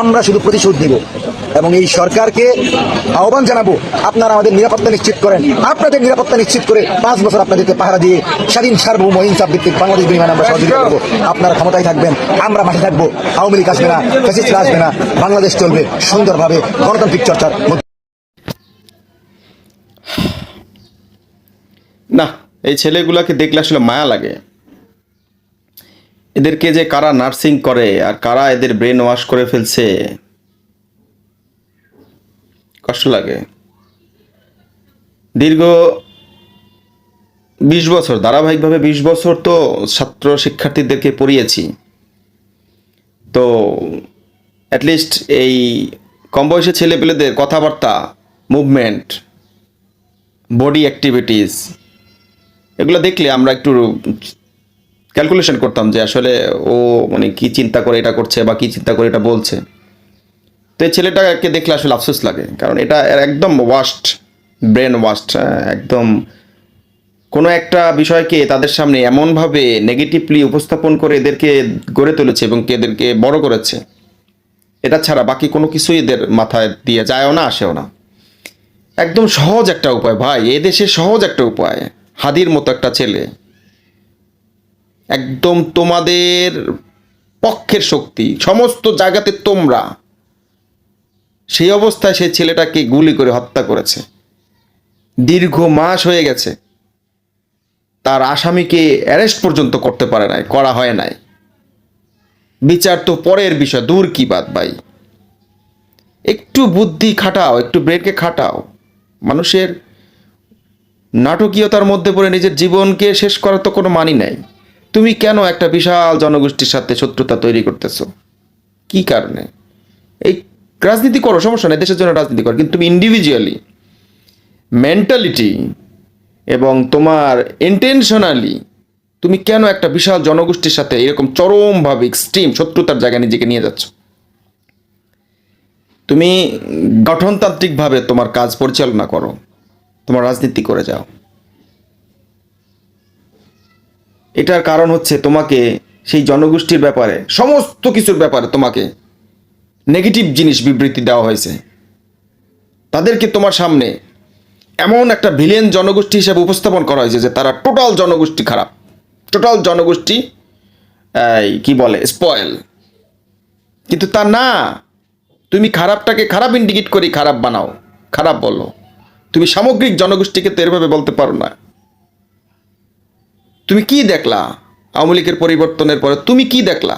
আমরা শুধু প্রতিশোধ নিব এবং এই সরকারকে আহ্বান জানাবো, আপনারা আমাদের নিরাপত্তা নিশ্চিত করেন। আপনাদের নিরাপত্তা নিশ্চিত করে 5 বছর আপনাদেরকে পাহারা দিয়ে স্বাধীন সার্বভৌম ইনসাফ ভিত্তিক বাংলাদেশ বিনিময়ে আমরা সহযোগিতা করবো। আপনারা ক্ষমতায় থাকবেন, আমরা মাঠে থাকবো। আওয়ামী লীগ আসবে না, ফ্যাসিস্টরা আসবে না, বাংলাদেশ চলবে সুন্দরভাবে গণতান্ত্রিক চর্চার মধ্যে। না, এই ছেলেগুলাকে দেখলে আসলে মায়া লাগে। এদেরকে যে কারা নার্সিং করে আর কারা এদের ব্রেন ওয়াশ করে ফেলছে, কষ্ট লাগে। দীর্ঘ 20 বছর ধারাবাহিকভাবে 20 বছর তো ছাত্র শিক্ষার্থীদেরকে পড়িয়েছি। তো অ্যাটলিস্ট এই কম বয়সী ছেলেপেলেদের কথাবার্তা, মুভমেন্ট, বডি অ্যাক্টিভিটিস, এগুলো দেখলে আমরা একটু ক্যালকুলেশন করতাম যে আসলে ও মানে কি চিন্তা করে এটা করছে বা কি চিন্তা করে এটা বলছে। তো এই ছেলেটাকে দেখলে আসলে আফসোস লাগে, কারণ এটা একদম ওয়াস্ট, ব্রেন ওয়াস্ট। একদম কোনো একটা বিষয়কে তাদের সামনে এমনভাবে নেগেটিভলি উপস্থাপন করে এদেরকে গড়ে তুলেছে এবং এদেরকে বড় করেছে। এটা ছাড়া বাকি কোনো কিছুই এদের মাথায় দিয়ে যায়ও না, আসেও না। একদম সহজ একটা উপায় ভাই, এদেশে সহজ একটা উপায়। হাদির মতো একটা ছেলে, একদম তোমাদের পক্ষের শক্তি, সমস্ত জায়গাতে তোমরা, সেই অবস্থায় সেই ছেলেটাকে গুলি করে হত্যা করেছে। দীর্ঘ মাস হয়ে গেছে, তার আসামিকে অ্যারেস্ট পর্যন্ত করতে পারে নাই, করা হয় নাই। বিচার তো পরের বিষয়, দূর কি বাদ ভাই। একটু বুদ্ধি খাটাও, একটু ব্রেনকে খাটাও। মানুষের নাটকীয়তার মধ্যে পড়ে নিজের জীবনকে শেষ করার তো কোনো মানি নাই। তুমি কেন একটা বিশাল জনগোষ্ঠীর সাথে শত্রুতা তৈরি করতেছো? কি কারণে? এই রাজনীতি করো, সমস্যা নেই, দেশের জন্য রাজনীতি করো, কিন্তু তুমি ইন্ডিভিজুয়ালি মেন্টালিটি এবং তোমার ইন্টেনশনালি তুমি কেন একটা বিশাল জনগোষ্ঠীর সাথে এরকম চরমভাবে এক্সট্রিম শত্রুতার জায়গায় নিজেকে নিয়ে যাচ্ছ? তুমি গঠনতান্ত্রিকভাবে তোমার কাজ পরিচালনা করো, তোমার রাজনীতি করে যাও। এটার কারণ হচ্ছে তোমাকে সেই জনগোষ্ঠীর ব্যাপারে, সমস্ত কিছুর ব্যাপারে তোমাকে নেগেটিভ জিনিস বিবৃতি দেওয়া হয়েছে। তাদেরকে তোমার সামনে এমন একটা ভিলেন জনগোষ্ঠী হিসেবে উপস্থাপন করা হয়েছে যে তারা টোটাল জনগোষ্ঠী খারাপ, টোটাল জনগোষ্ঠী কি বলে স্পয়েল। কিন্তু তা না, তুমি খারাপটাকে খারাপ ইন্ডিকেট করে খারাপ বানাও, খারাপ বলো। তুমি সামগ্রিক জনগোষ্ঠীকে তো এভাবে বলতে পারো না। তুমি কি দেখলা আওয়ামী লীগের পরিবর্তনের পরে? তুমি কি দেখলা?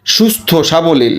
সুস্থ সাবলীল